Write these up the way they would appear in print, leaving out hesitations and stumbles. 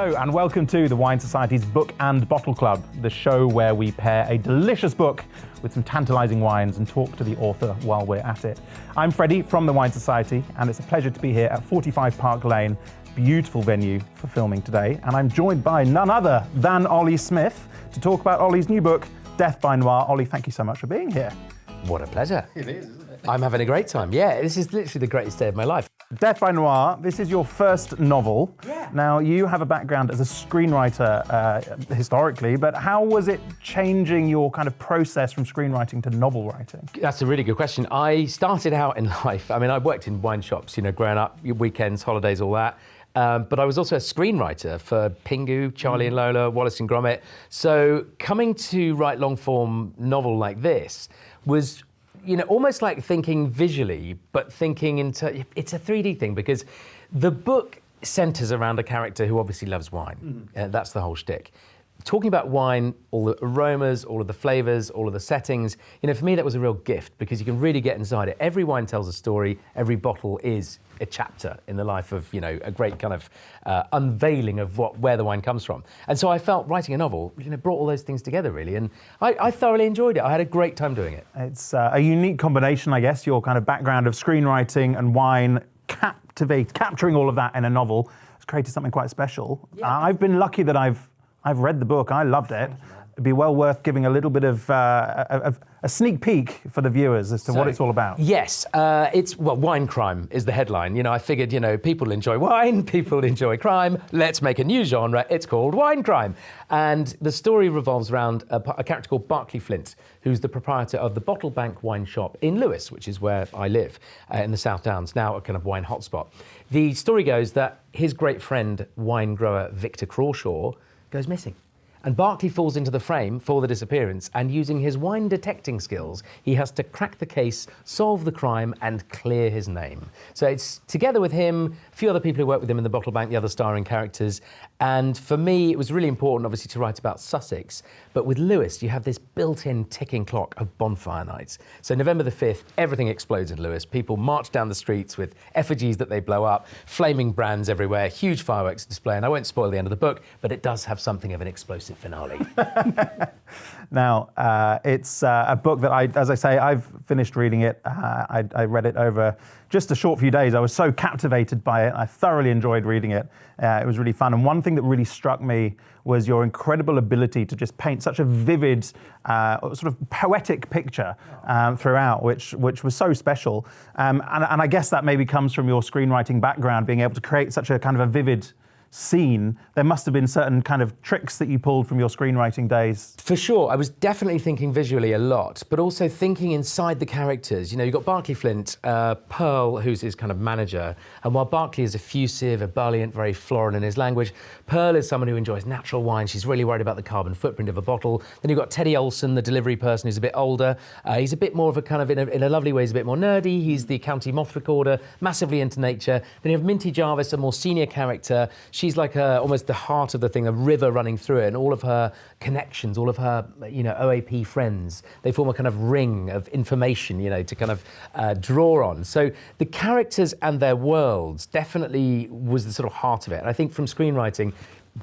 Hello and welcome to the Wine Society's Book and Bottle Club, the show where we pair a delicious book with some tantalising wines and talk to the author while we're at it. I'm Freddy from the Wine Society, and it's a pleasure to be here at 45 Park Lane, beautiful venue for filming today, and I'm joined by none other than Olly Smith to talk about Olly's new book, Death by Noir. Olly, thank you so much for being here. What a pleasure. It is, isn't it? I'm having a great time. Yeah, this is literally the greatest day of my life. Death by Noir, this is your first novel. Yeah. Now, you have a background as a screenwriter historically, but how was it changing your kind of process from screenwriting to novel writing? That's a really good question. I started out in life, I mean, I worked in wine shops, growing up, weekends, holidays, all that. But I was also a screenwriter for Pingu, Charlie and Lola, Wallace and Gromit. So coming to write long-form novel like this was, almost like thinking visually, but thinking it's a 3D thing, because the book centres around a character who obviously loves wine. That's the whole shtick. Talking about wine, all the aromas, all of the flavours, all of the settings, for me that was a real gift, because you can really get inside it. Every wine tells a story, every bottle is a chapter in the life of, a great kind of unveiling of where the wine comes from. And so I felt writing a novel, brought all those things together really, and I thoroughly enjoyed it. I had a great time doing it. It's a unique combination, I guess, your kind of background of screenwriting and wine, capturing all of that in a novel has created something quite special. Yeah. I've been lucky that I've read the book, I loved it. It'd be well worth giving a little bit of a sneak peek for the viewers as to what it's all about. Yes, wine crime is the headline. I figured, people enjoy wine, people enjoy crime. Let's make a new genre. It's called wine crime. And the story revolves around a character called Barclay Flint, who's the proprietor of the Bottle Bank wine shop in Lewes, which is where I live, in the South Downs, now a kind of wine hotspot. The story goes that his great friend, wine grower Victor Crawshaw, goes missing. And Barclay falls into the frame for the disappearance, and using his wine detecting skills, he has to crack the case, solve the crime, and clear his name. So it's together with him, a few other people who work with him in the Bottle Bank, the other starring characters. And for me, it was really important, obviously, to write about Sussex. But with Lewes, you have this built-in ticking clock of bonfire nights. So November the 5th, everything explodes in Lewes. People march down the streets with effigies that they blow up, flaming brands everywhere, huge fireworks display. And I won't spoil the end of the book, but it does have something of an explosive finale. Now, it's a book that as I say, I've finished reading it. I read it over just a short few days. I was so captivated by it. I thoroughly enjoyed reading it. It was really fun. And one thing that really struck me was your incredible ability to just paint such a vivid, sort of poetic picture throughout, which was so special. And I guess that maybe comes from your screenwriting background, being able to create such a kind of a vivid scene. There must have been certain kind of tricks that you pulled from your screenwriting days. For sure, I was definitely thinking visually a lot, but also thinking inside the characters. You've got Barclay Flint, Pearl, who's his kind of manager, and while Barclay is effusive, ebullient, very florid in his language, Pearl is someone who enjoys natural wine. She's really worried about the carbon footprint of a bottle. Then you've got Teddy Olsen, the delivery person, who's a bit older. He's a bit more of a kind of, in a lovely way, he's a bit more nerdy. He's the county moth recorder, massively into nature. Then you have Minty Jarvis, a more senior character. She's like almost the heart of the thing, a river running through it, and all of her connections, all of her, OAP friends, they form a kind of ring of information, to kind of draw on. So the characters and their worlds definitely was the sort of heart of it. And I think from screenwriting,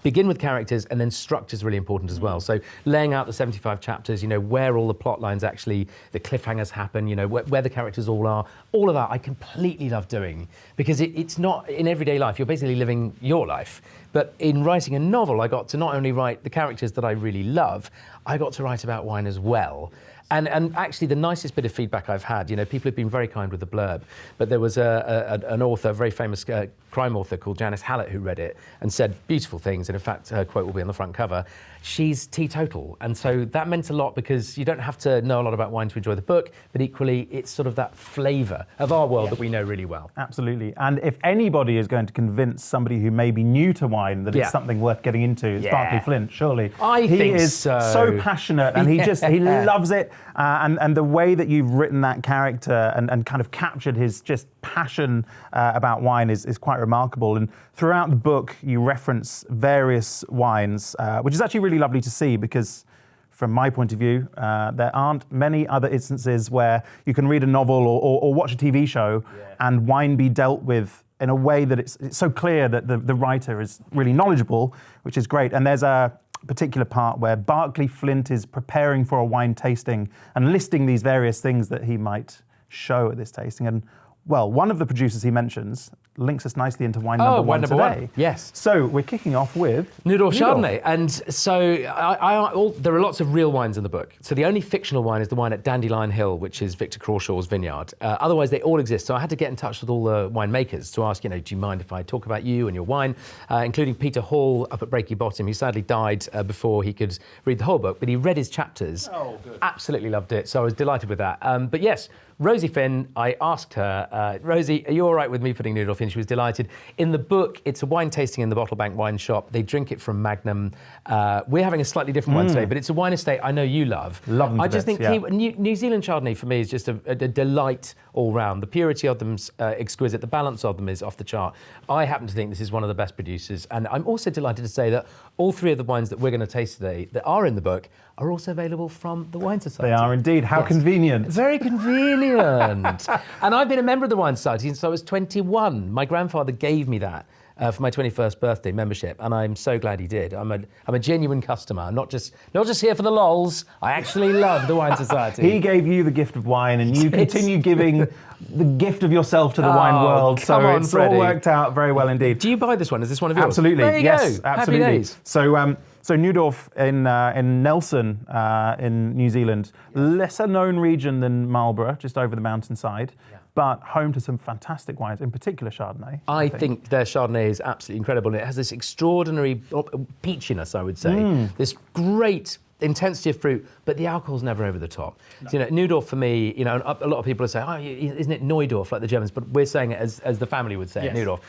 begin with characters, and then structure is really important as well. So laying out the 75 chapters, where all the plot lines actually, the cliffhangers happen, where the characters all are, all of that I completely love doing, because it's not in everyday life, you're basically living your life. But in writing a novel, I got to not only write the characters that I really love, I got to write about wine as well. And actually, the nicest bit of feedback I've had, people have been very kind with the blurb, but there was an author, a very famous crime author called Janice Hallett, who read it and said beautiful things, and in fact, her quote will be on the front cover. She's teetotal, and so that meant a lot, because you don't have to know a lot about wine to enjoy the book, but equally, it's sort of that flavour of our world that we know really well. Absolutely. And if anybody is going to convince somebody who may be new to wine that it's something worth getting into, it's Barclay Flint, surely. He is so passionate, and he loves it. And the way that you've written that character and kind of captured his just passion about wine is quite remarkable. And throughout the book, you reference various wines, which is actually really lovely to see, because from my point of view, there aren't many other instances where you can read a novel or watch a TV show and wine be dealt with in a way that it's so clear that the writer is really knowledgeable, which is great. And there's a particular part where Barclay Flint is preparing for a wine tasting and listing these various things that he might show at this tasting. And well, one of the producers he mentions links us nicely into wine number one today. Yes. So we're kicking off with Neudorf Chardonnay. And so there are lots of real wines in the book. So the only fictional wine is the wine at Dandelion Hill, which is Victor Crawshaw's vineyard. Otherwise, they all exist. So I had to get in touch with all the winemakers to ask, do you mind if I talk about you and your wine, including Peter Hall up at Breaky Bottom. He sadly died before he could read the whole book, but he read his chapters. Oh, good. Absolutely loved it. So I was delighted with that. But yes, Rosie Finn, I asked her, Rosie, are you all right with me putting Neudorf in? She was delighted. In the book, it's a wine tasting in the Bottle Bank wine shop. They drink it from Magnum. We're having a slightly different one today, but it's a wine estate I know you love. Love them to I just bits, think New Zealand Chardonnay for me is just a delight all round. The purity of them's exquisite. The balance of them is off the chart. I happen to think this is one of the best producers. And I'm also delighted to say that all three of the wines that we're going to taste today that are in the book are also available from the Wine Society. They are indeed. How convenient. Very convenient. And I've been a member of the Wine Society since I was 21. My grandfather gave me that for my 21st birthday membership, and I'm so glad he did. I'm a genuine customer, not just here for the lols. I actually love the Wine Society. He gave you the gift of wine, and you continue giving the gift of yourself to the wine world. So it's all worked out very well indeed. Do you buy this one? Is this one of yours? Absolutely. There you yes, go. absolutely. Happy days. So Neudorf in Nelson in New Zealand, lesser known region than Marlborough, just over the mountainside, but home to some fantastic wines, in particular Chardonnay. I think their Chardonnay is absolutely incredible, and it has this extraordinary peachiness, I would say. This great intensity of fruit, but the alcohol's never over the top. No. So, Neudorf for me, a lot of people say, oh, isn't it Neudorf like the Germans? But we're saying it as the family would say it, Neudorf.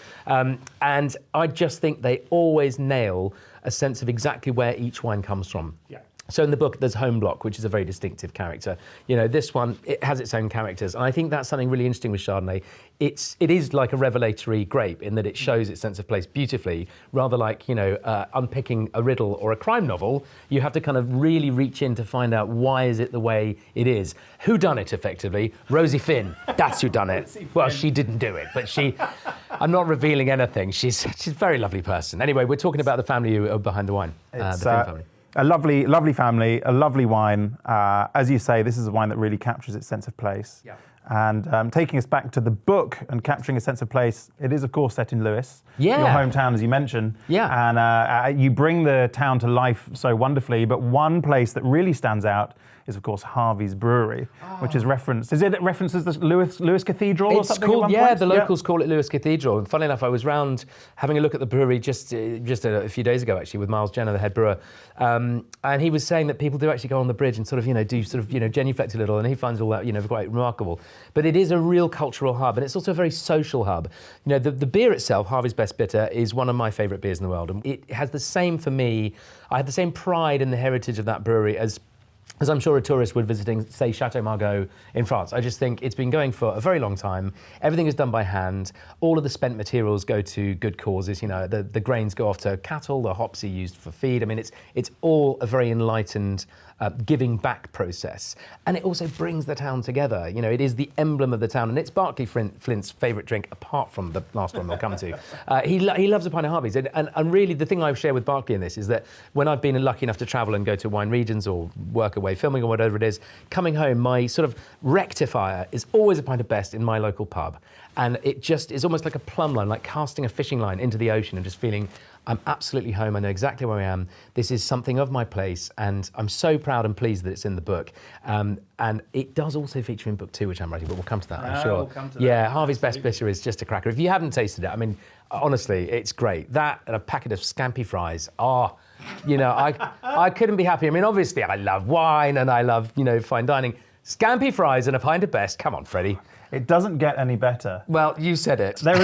And I just think they always nail a sense of exactly where each wine comes from. Yeah. So in the book, there's Home Block, which is a very distinctive character. This one, it has its own characters. And I think that's something really interesting with Chardonnay. It is like a revelatory grape in that it shows its sense of place beautifully, rather like, unpicking a riddle or a crime novel. You have to kind of really reach in to find out why is it the way it is. Who done it effectively? Rosie Finn. That's who done it. Well, she didn't do it, but I'm not revealing anything. She's a very lovely person. Anyway, we're talking about the family who are behind the wine, the Finn family. A lovely family, a lovely wine. As you say, this is a wine that really captures its sense of place. Yeah. And taking us back to the book and capturing a sense of place, it is, of course, set in Lewis, your hometown, as you mentioned. Yeah. And you bring the town to life so wonderfully, but one place that really stands out is, of course, Harvey's Brewery, which is referenced. Is it references the Lewis Cathedral or something? It's called, the locals call it Lewis Cathedral. And funnily enough, I was round having a look at the brewery just a few days ago, actually, with Miles Jenner, the head brewer. And he was saying that people do actually go on the bridge and genuflect a little, and he finds all that, quite remarkable. But it is a real cultural hub, and it's also a very social hub. The beer itself, Harvey's Best Bitter, is one of my favourite beers in the world. And it has the same, for me, I had the same pride in the heritage of that brewery as I'm sure a tourist would visiting, say, Chateau Margaux in France. I just think it's been going for a very long time. Everything is done by hand. All of the spent materials go to good causes. The grains go off to cattle, the hops are used for feed. I mean, it's all a very enlightened giving back process. And it also brings the town together. It is the emblem of the town, and it's Barclay Flint's favourite drink, apart from the last one we'll come to. He loves a pint of Harvey's. And really, the thing I share with Barclay in this is that when I've been lucky enough to travel and go to wine regions or work away filming or whatever it is, coming home, my sort of rectifier is always a pint of Best in my local pub. And it just is almost like a plumb line, like casting a fishing line into the ocean and just feeling I'm absolutely home. I know exactly where I am. This is something of my place, and I'm so proud and pleased that it's in the book. And it does also feature in book 2, which I'm writing, but we'll come to that, I'm sure. We'll come to that. Harvey's Best Bitter is just a cracker. If you haven't tasted it, I mean, honestly, it's great. That and a packet of scampi fries. I couldn't be happier. I mean, obviously, I love wine and I love, fine dining. Scampi fries and a pint of Best. Come on, Freddie. It doesn't get any better. Well, you said it. There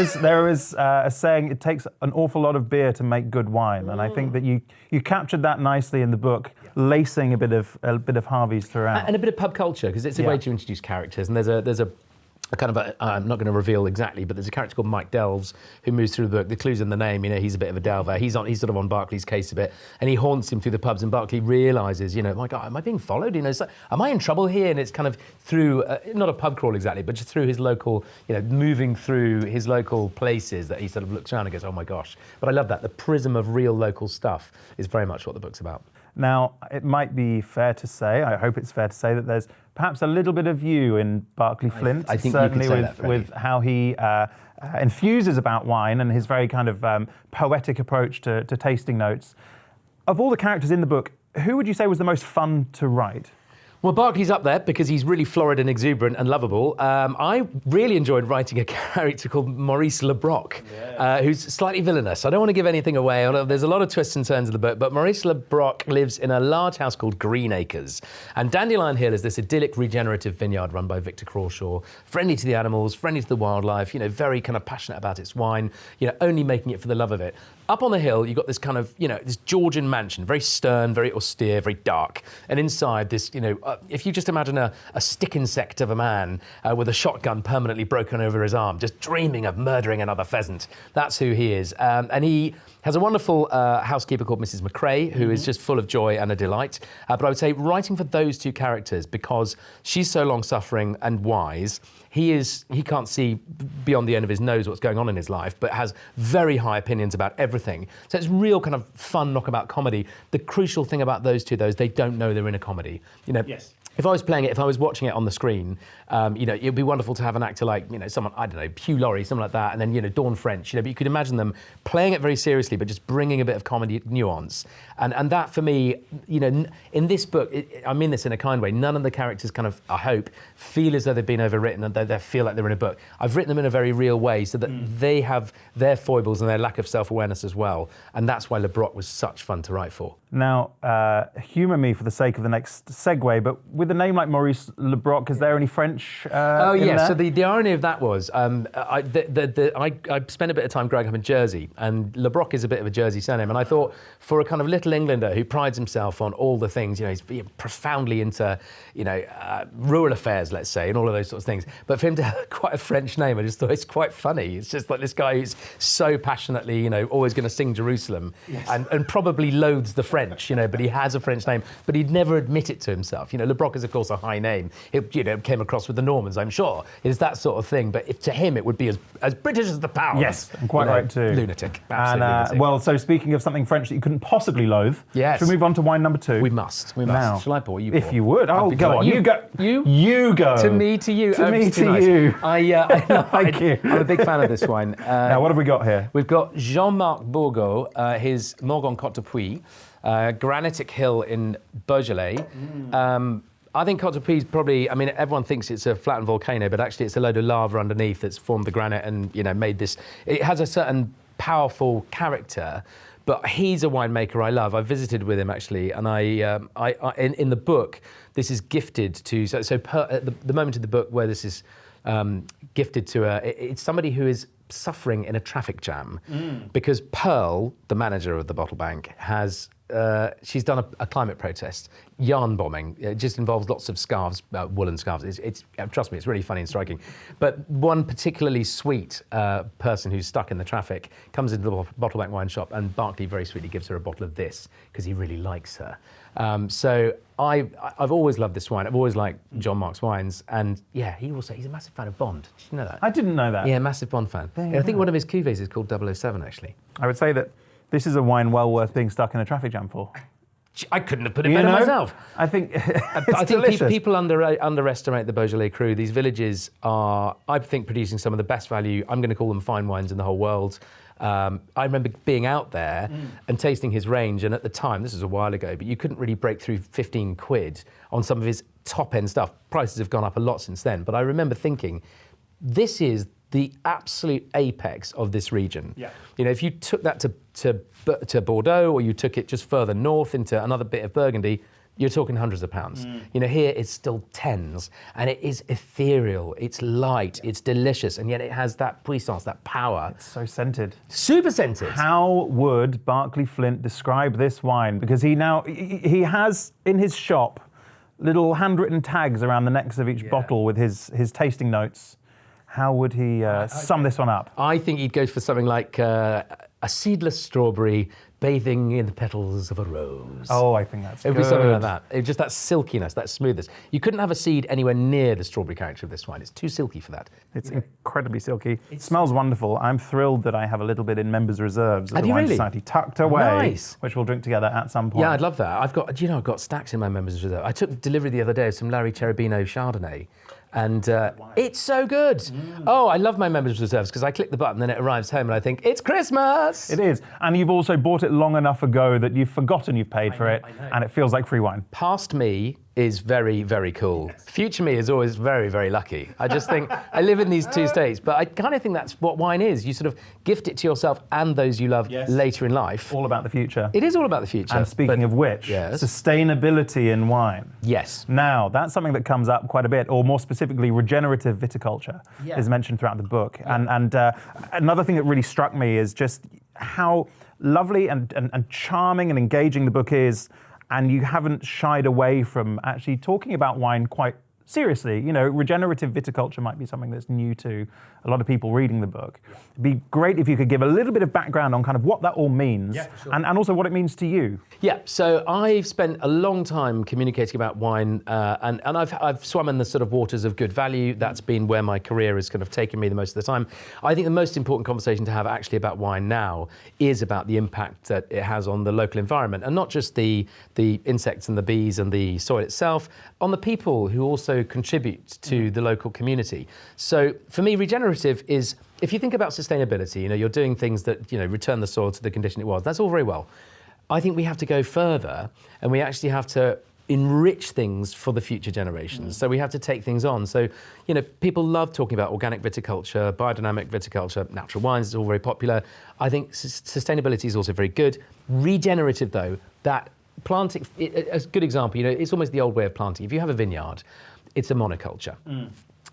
is a saying, it takes an awful lot of beer to make good wine, and I think that you captured that nicely in the book, lacing a bit of Harvey's throughout. And a bit of pub culture, because it's a way to introduce characters. And there's a I'm not going to reveal exactly, but there's a character called Mike Delves who moves through the book. The clue's in the name, he's a bit of a delver. He's sort of on Barclay's case a bit, and he haunts him through the pubs, and Barclay realises, my God, am I being followed? Am I in trouble here? And it's kind of through, not a pub crawl exactly, but just through his local, moving through his local places that he sort of looks around and goes, oh my gosh. But I love that. The prism of real local stuff is very much what the book's about. Now, it might be fair to say, I hope it's fair to say, that there's perhaps a little bit of you in Barclay Flint. I think certainly you could say that, Freddie. with how he infuses about wine and his very kind of poetic approach to tasting notes. Of all the characters in the book, who would you say was the most fun to write? Well, Barclay's up there because he's really florid and exuberant and lovable. I really enjoyed writing a character called Maurice Le Broc, who's slightly villainous. I don't want to give anything away. There's a lot of twists and turns of the book, but Maurice Le Broc lives in a large house called Greenacres. And Dandelion Hill is this idyllic regenerative vineyard run by Victor Crawshaw, friendly to the animals, friendly to the wildlife, very kind of passionate about its wine, only making it for the love of it. Up on the hill, you've got this kind of, this Georgian mansion, very stern, very austere, very dark. And inside this, if you just imagine a stick insect of a man with a shotgun permanently broken over his arm, just dreaming of murdering another pheasant, that's who he is. And he has a wonderful housekeeper called Mrs. McCrae, who is just full of joy and a delight. But I would say writing for those two characters, because she's so long-suffering and wise, he can't see beyond the end of his nose what's going on in his life, but has very high opinions about everything. So it's real kind of fun knockabout comedy. The crucial thing about those two, though, is they don't know they're in a comedy. Yes. If I was playing it, if I was watching it on the screen, it'd be wonderful to have an actor like, someone, I don't know, Hugh Laurie, someone like that, and then, Dawn French, but you could imagine them playing it very seriously, but just bringing a bit of comedy nuance. And that, for me, in this book, I mean this in a kind way, none of the characters kind of, I hope, feel as though they've been overwritten and they feel like they're in a book. I've written them in a very real way so that they have their foibles and their lack of self-awareness as well. And that's why Le Broc was such fun to write for. Now, humour me for the sake of the next segue, but with a name like Maurice Le Broc, is there any French Oh, in yeah. there? So the irony of that was, I spent a bit of time growing up in Jersey, and Le Broc is a bit of a Jersey surname. And I thought, for a kind of little Englander who prides himself on all the things, he's profoundly into, rural affairs, let's say, and all of those sorts of things. But for him to have quite a French name, I just thought it's quite funny. It's just like this guy who's so passionately, always going to sing Jerusalem, and probably loathes the French, but he has a French name, but he'd never admit it to himself. Le Broc is, of course, a high name. It, came across with the Normans, I'm sure. It's that sort of thing. But to him, it would be as British as the Powers. Yes, and quite right too. Lunatic. Absolutely lunatic. Well, so speaking of something French that you couldn't possibly loathe, yes. should we move on to wine number 2? We must. Now, Shall I pour? You pour. If you would. Oh, go on. You go. You go. To me, to you. To me, it's too to nice. you. Thank you. I'm a big fan of this wine. Now, what have we got here? We've got Jean-Marc Burgaud, his Morgon Côte de Puy, granitic hill in Beaujolais. I think Côte de Puy is probably, everyone thinks it's a flattened volcano, but actually it's a load of lava underneath that's formed the granite and, made this. It has a certain powerful character, but he's a winemaker I love. I visited with him, actually, and in the book, this is gifted to, at the moment in the book where this is gifted to, it's somebody who is suffering in a traffic jam because Pearl, the manager of the bottle bank, has she's done a climate protest, yarn bombing. It just involves lots of scarves, woolen scarves. It's trust me, it's really funny and striking. But one particularly sweet person who's stuck in the traffic comes into the bottle bank wine shop, and Barclay very sweetly gives her a bottle of this because he really likes her. So I've always loved this wine. I've always liked Jean-Marc's wines, and yeah, he's a massive fan of Bond. Did you know that? I didn't know that. Yeah, massive Bond fan. I think one of his cuvées is called 007, actually. I would say that this is a wine well worth being stuck in a traffic jam for. I couldn't have put it better myself. I think it's I think delicious. People underestimate the Beaujolais Cru. These villages are, I think, producing some of the best value, I'm going to call them fine wines in the whole world. I remember being out there and tasting his range, and at the time, this was a while ago, but you couldn't really break through 15 quid on some of his top-end stuff. Prices have gone up a lot since then, but I remember thinking, this is the absolute apex of this region. Yeah. If you took that to Bordeaux, or you took it just further north into another bit of Burgundy, you're talking hundreds of pounds. Here it's still tens, and it is ethereal, it's light, it's delicious, and yet it has that puissance, that power. It's so scented. Super scented. How would Barclay Flint describe this wine? Because he has in his shop little handwritten tags around the necks of each bottle with his tasting notes. how would he sum this one up? I think he'd go for something like a seedless strawberry bathing in the petals of a rose. Oh, I think that's It would good. be something like that. It just that silkiness, that smoothness. You couldn't have a seed anywhere near the strawberry character of this wine. It's too silky for that. It's incredibly silky. It smells wonderful. I'm thrilled that I have a little bit in Members Reserves of Have the you Wine really? Society tucked away, Nice. which we'll drink together at some point. Yeah, I'd love that. I've got stacks in my Members Reserve. I took delivery the other day of some Larry Cherubino Chardonnay. And it's so good. Oh, I love my Members Reserves because I click the button, then it arrives home and I think, it's Christmas! It is. And you've also bought it long enough ago that you've forgotten you've paid for it, and it feels like free wine. Past me is very, very cool. Yes. Future me is always very, very lucky. I just think, I live in these two states, but I kind of think that's what wine is. You sort of gift it to yourself and those you love later in life. All about the future. It is all about the future. And speaking of which, sustainability in wine. Yes. Now, that's something that comes up quite a bit, or more specifically, regenerative viticulture is mentioned throughout the book. And another thing that really struck me is just how lovely and charming and engaging the book is. And you haven't shied away from actually talking about wine quite seriously. You know, regenerative viticulture might be something that's new to a lot of people reading the book. It'd be great if you could give a little bit of background on kind of what that all means and also what it means to you. Yeah, so I've spent a long time communicating about wine and I've swum in the sort of waters of good value. That's been where my career has kind of taken me the most of the time. I think the most important conversation to have actually about wine now is about the impact that it has on the local environment, and not just the insects and the bees and the soil itself, on the people who also contribute to the local community. So for me, regenerative is, if you think about sustainability, you know, you're doing things that, you know, return the soil to the condition it was. That's all very well. I think we have to go further, and we actually have to enrich things for the future generations. So we have to take things on. So, you know, people love talking about organic viticulture, biodynamic viticulture, natural wines is all very popular. I think sustainability is also very good. Regenerative, though, that planting, a good example, you know, it's almost the old way of planting. If you have a vineyard, it's a monoculture.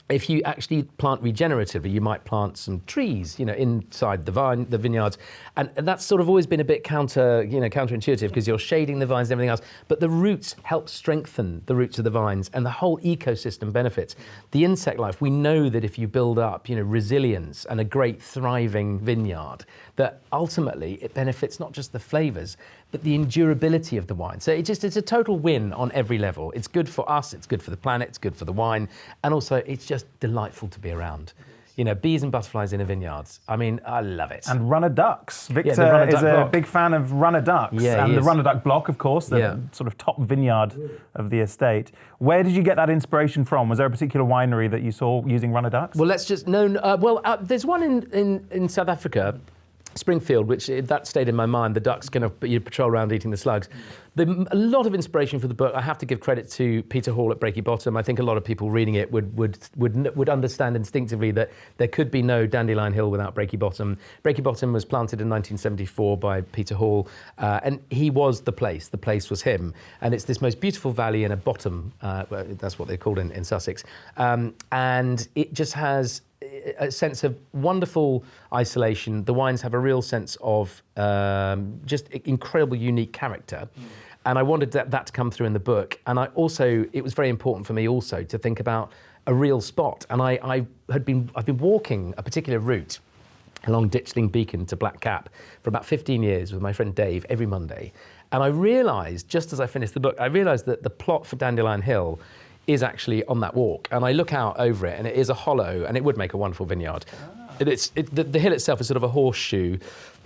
If you actually plant regeneratively, you might plant some trees, you know, inside the vineyards, and that's sort of always been a bit counterintuitive because you're shading the vines and everything else. But the roots help strengthen the roots of the vines, and the whole ecosystem benefits. The insect life, we know that if you build up, you know, resilience and a great thriving vineyard, that ultimately it benefits not just the flavours, but the endurability of the wine. So it's a total win on every level. It's good for us, it's good for the planet, it's good for the wine, and also it's just delightful to be around. You know, bees and butterflies in a vineyard. I mean, I love it. And runner ducks. Victor runner is duck a block. big fan of runner ducks. Yeah, and he the is. runner duck block, of course, the sort of top vineyard of the estate. Where did you get that inspiration from? Was there a particular winery that you saw using runner ducks? Well, let's just there's one in South Africa, Springfield, which that stayed in my mind. The ducks kind of patrol around eating the slugs. A lot of inspiration for the book. I have to give credit to Peter Hall at Breaky Bottom. I think a lot of people reading it would understand instinctively that there could be no Dandelion Hill without Breaky Bottom. Breaky Bottom was planted in 1974 by Peter Hall, and he was the place. The place was him, and it's this most beautiful valley in a bottom. That's what they're called in Sussex, and it just has a sense of wonderful isolation. The wines have a real sense of just incredible, unique character. And I wanted that to come through in the book. And it was very important for me also to think about a real spot. And I've been walking a particular route along Ditchling Beacon to Black Cap for about 15 years with my friend Dave every Monday. And I realised, just as I finished the book, that the plot for Dandelion Hill is actually on that walk, and I look out over it, and it is a hollow, and it would make a wonderful vineyard. The hill itself is sort of a horseshoe.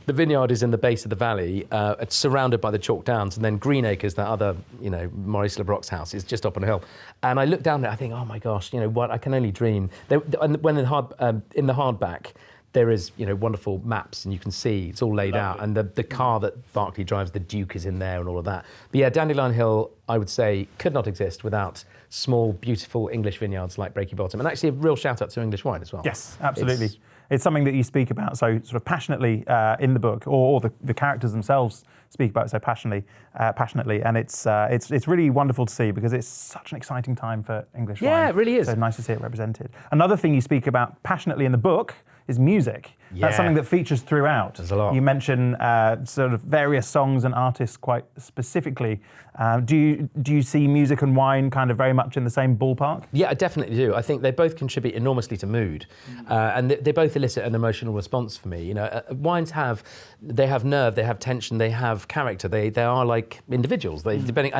The vineyard is in the base of the valley. It's surrounded by the chalk downs, and then Greenacres, that other, you know, Maurice Lebrock's house, is just up on a hill. And I look down there, I think, oh my gosh, you know what? I can only dream. When in the hardback, there is, you know, wonderful maps, and you can see it's all laid out, and the car that Barclay drives, the Duke, is in there, and all of that. But yeah, Dandelion Hill, I would say, could not exist without small, beautiful English vineyards like Breaky Bottom, and actually a real shout out to English wine as well. Yes, absolutely. It's something that you speak about so sort of passionately in the book, or the characters themselves speak about it so passionately, and it's really wonderful to see because it's such an exciting time for English wine. Yeah, it really is. So nice to see it represented. Another thing you speak about passionately in the book is music. Yeah. That's something that features throughout. There's a lot. You mention sort of various songs and artists quite specifically. Do you see music and wine kind of very much in the same ballpark? Yeah, I definitely do. I think they both contribute enormously to mood, and they both elicit an emotional response for me. You know, wines have nerve, they have tension, they have character. They are like individuals. Depending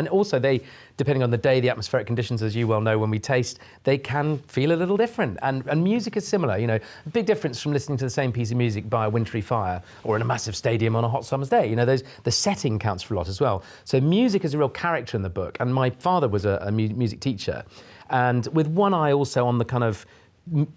on the day, the atmospheric conditions, as you well know, when we taste, they can feel a little different. And music is similar. You know, a big difference from listening to the same piece of music by a wintry fire or in a massive stadium on a hot summer's day. You know, the setting counts for a lot as well. So music is a real character in the book. And my father was a music teacher, and with one eye also on the kind of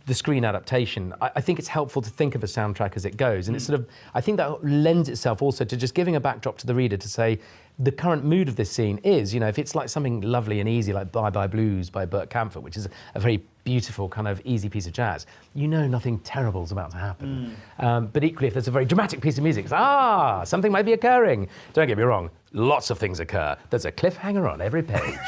the screen adaptation, I think it's helpful to think of a soundtrack as it goes. And it's sort of, I think that lends itself also to just giving a backdrop to the reader to say, the current mood of this scene is, you know, if it's like something lovely and easy, like Bye Bye Blues by Burt Kampfer, which is a very beautiful kind of easy piece of jazz, you know nothing terrible is about to happen. But equally, if there's a very dramatic piece of music, it's, something might be occurring. Don't get me wrong, lots of things occur. There's a cliffhanger on every page.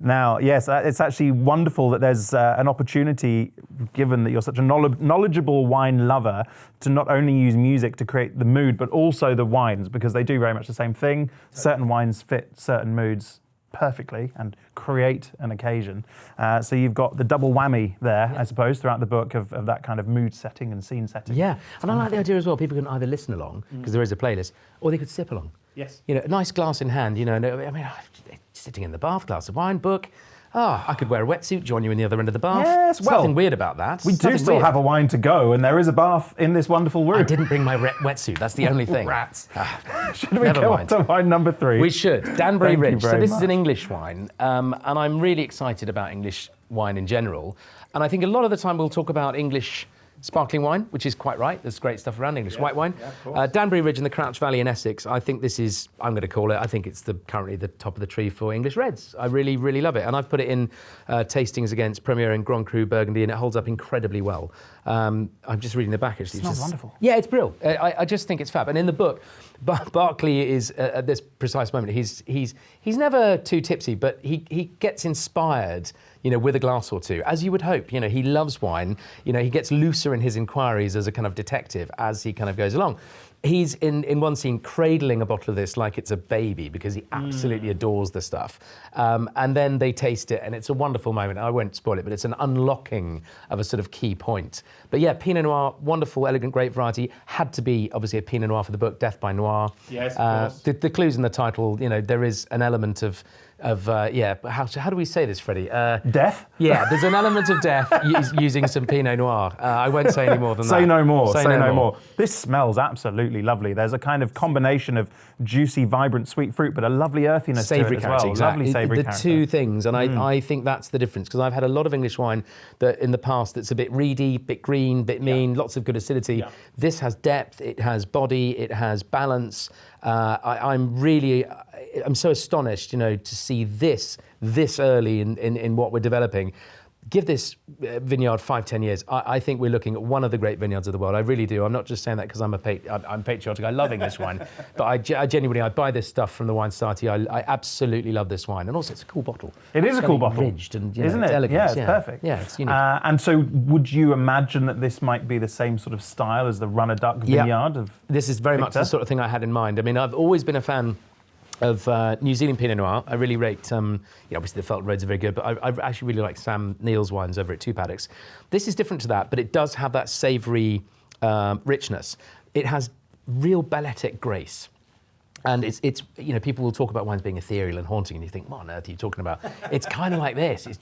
Now, yes, it's actually wonderful that there's an opportunity, given that you're such a knowledgeable wine lover, to not only use music to create the mood, but also the wines, because they do very much the same thing. Certain wines fit certain moods perfectly and create an occasion. So you've got the double whammy there, I suppose, throughout the book of that kind of mood setting and scene setting. Yeah, and I like the idea as well, people can either listen along, because there is a playlist, or they could sip along. Yes. You know, a nice glass in hand, you know, I mean, sitting in the bath, glass of wine, book. I could wear a wetsuit, join you in the other end of the bath. Yes, There's nothing weird about that. We do still have a wine to go, and there is a bath in this wonderful room. I didn't bring my wetsuit, that's the only thing. Rats. Should we go on to wine number 3? We should. Danbury Thank you Ridge. So very this is much. an English wine, and I'm really excited about English wine in general. And I think a lot of the time we'll talk about English sparkling wine, which is quite right. There's great stuff around English white wine. Yeah, Danbury Ridge in the Crouch Valley in Essex, I think this is, I'm going to call it, I think it's currently the top of the tree for English reds. I really, really love it. And I've put it in tastings against Premier and Grand Cru Burgundy, and it holds up incredibly well. I'm just reading the back, actually. It smells wonderful. Yeah, it's brilliant. I just think it's fab. And in the book, Barclay is, at this precise moment, he's never too tipsy, but he gets inspired, you know, with a glass or two, as you would hope. You know, he loves wine. You know, he gets looser in his inquiries as a kind of detective as he kind of goes along. He's in one scene cradling a bottle of this like it's a baby because he absolutely adores the stuff. And then they taste it, and it's a wonderful moment. I won't spoil it, but it's an unlocking of a sort of key point. But yeah, Pinot Noir, wonderful, elegant, great variety. Had to be obviously a Pinot Noir for the book, Death by Noir. Yes, of course. The clues in the title, you know, there is an element of how do we say this, Freddie? Death? Yeah, there's an element of death using some Pinot Noir. I won't say any more than that. Say no more. Say no more. This smells absolutely lovely. There's a kind of combination of juicy, vibrant, sweet fruit, but a lovely earthiness savoury to it as character, well. exactly. Lovely savoury the character. two things, and I think that's the difference, because I've had a lot of English wine that in the past that's a bit reedy, bit green, bit mean, lots of good acidity. Yeah. This has depth, it has body, it has balance. I'm so astonished, you know, to see this early in what we're developing. Give this vineyard 5-10 years. I think we're looking at one of the great vineyards of the world. I really do. I'm not just saying that because I'm patriotic. I love English wine, but I genuinely buy this stuff from the Wine Society. I absolutely love this wine, and also it's a cool bottle. It is a cool bottle, ridged and isn't it? Elegant. Yeah, it's perfect. Yeah, it's unique. And so, would you imagine that this might be the same sort of style as the Runner Duck vineyard of This is very much the sort of thing I had in mind. I mean, I've always been a fan of New Zealand Pinot Noir. I really rate, obviously the Felton Roads are very good, but I actually really like Sam Neill's wines over at Two Paddocks. This is different to that, but it does have that savoury richness. It has real balletic grace. And it's you know, people will talk about wines being ethereal and haunting, and you think, what on earth are you talking about? It's kind of like this. It's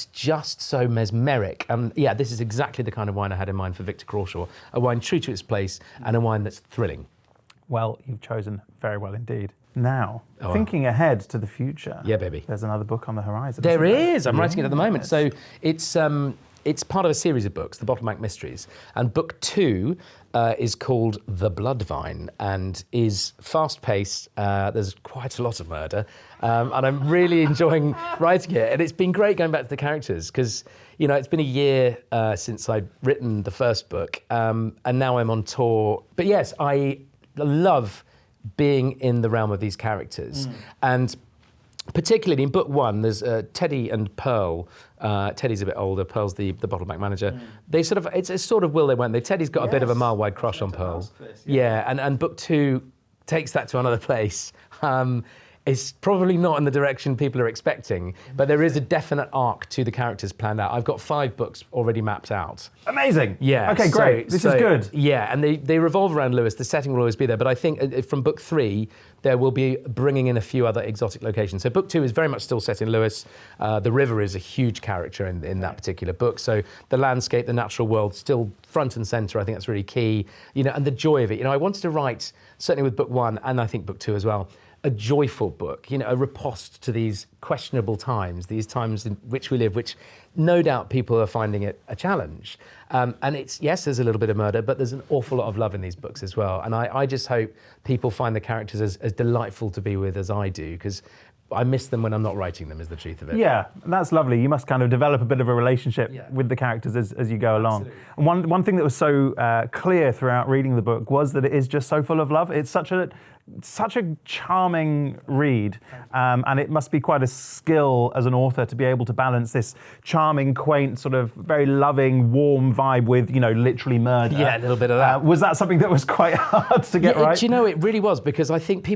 just so mesmeric. And yeah, this is exactly the kind of wine I had in mind for Victor Crawshaw. A wine true to its place, and a wine that's thrilling. Well, you've chosen very well indeed. Now, thinking ahead to the future. Yeah, baby. There's another book on the horizon. There is. I'm writing it at the moment. So it's part of a series of books, the Bottleneck Mysteries. And book 2 is called The Blood Vine and is fast-paced. There's quite a lot of murder. And I'm really enjoying writing it. And it's been great going back to the characters because, you know, it's been a year since I'd written the first book. And now I'm on tour. But yes, love being in the realm of these characters. And particularly in book 1, there's Teddy and Pearl. Teddy's a bit older, Pearl's the bottleback manager. They sort of, it's sort of will they, won't they? Teddy's got a bit of a mile-wide crush on Pearl. Yeah, and book 2 takes that to another place. It's probably not in the direction people are expecting, but there is a definite arc to the characters planned out. I've got 5 books already mapped out. Amazing. Yeah. Okay, great. This is good. Yeah, and they revolve around Lewis. The setting will always be there, but I think from book 3, there will be bringing in a few other exotic locations. So book 2 is very much still set in Lewis. The river is a huge character in that particular book. So the landscape, the natural world, still front and center. I think that's really key. You know, and the joy of it. You know, I wanted to write, certainly with book 1, and I think book 2 as well, a joyful book, you know, a riposte to these questionable times, these times in which we live, which no doubt people are finding it a challenge. And it's, yes, there's a little bit of murder, but there's an awful lot of love in these books as well. And I just hope people find the characters as delightful to be with as I do, because I miss them when I'm not writing them, is the truth of it. Yeah, that's lovely. You must kind of develop a bit of a relationship with the characters as you go along. And one thing that was so clear throughout reading the book was that it is just so full of love. It's such a charming read, and it must be quite a skill as an author to be able to balance this charming, quaint, sort of very loving, warm vibe with, you know, literally murder. Yeah, a little bit of that. Was that something that was quite hard to get right? Do you know, it really was, because I think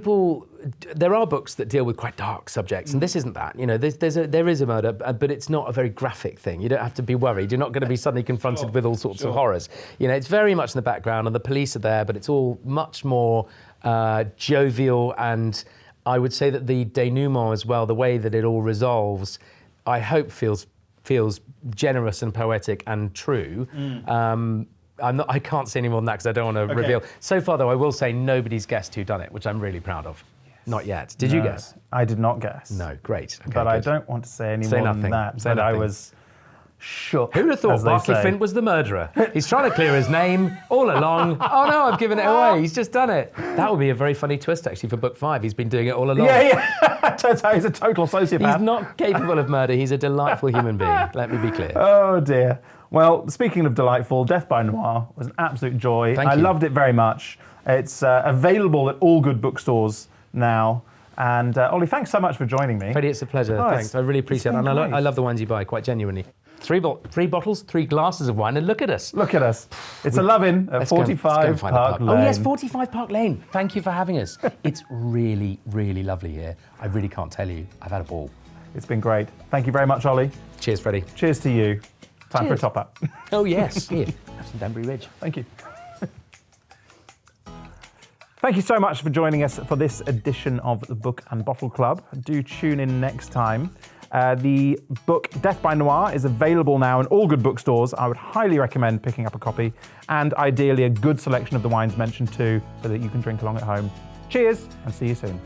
there are books that deal with quite dark subjects, and this isn't that. You know, there is a murder, but it's not a very graphic thing. You don't have to be worried. You're not going to be suddenly confronted with all sorts of horrors. You know, it's very much in the background, and the police are there, but it's all much more jovial, and I would say that the denouement as well, the way that it all resolves, I hope feels generous and poetic and true. I can't say any more than that because I don't want to reveal. So far, though, I will say nobody's guessed who done it, which I'm really proud of. Yes. Not yet. Did you guess? I did not guess. No, great. Okay, but good. I don't want to say any more than that. Say nothing. I was shook. Who'd have thought Barclay Flint was the murderer? He's trying to clear his name all along. Oh no, I've given it away. He's just done it. That would be a very funny twist, actually, for book 5. He's been doing it all along. Yeah. Turns out he's a total sociopath. He's not capable of murder. He's a delightful human being. Let me be clear. Oh dear. Well, speaking of delightful, Death by Noir was an absolute joy. Thank you. I loved it very much. It's available at all good bookstores now. And Olly, thanks so much for joining me. Freddie, it's a pleasure. Thanks. I really appreciate it. And I love the ones you buy, quite genuinely. 3 bottles, 3 glasses of wine, and look at us. Look at us. It's a lovin' at 45 Park Lane. Oh yes, 45 Park Lane. Thank you for having us. It's really, really lovely here. I really can't tell you. I've had a ball. It's been great. Thank you very much, Olly. Cheers, Freddie. Cheers to you. Time for a top-up. Oh yes, here. Have some Danbury Ridge. Thank you. Thank you so much for joining us for this edition of the Book and Bottle Club. Do tune in next time. The book Death by Noir is available now in all good bookstores. I would highly recommend picking up a copy, and ideally a good selection of the wines mentioned too, so that you can drink along at home. Cheers, and see you soon.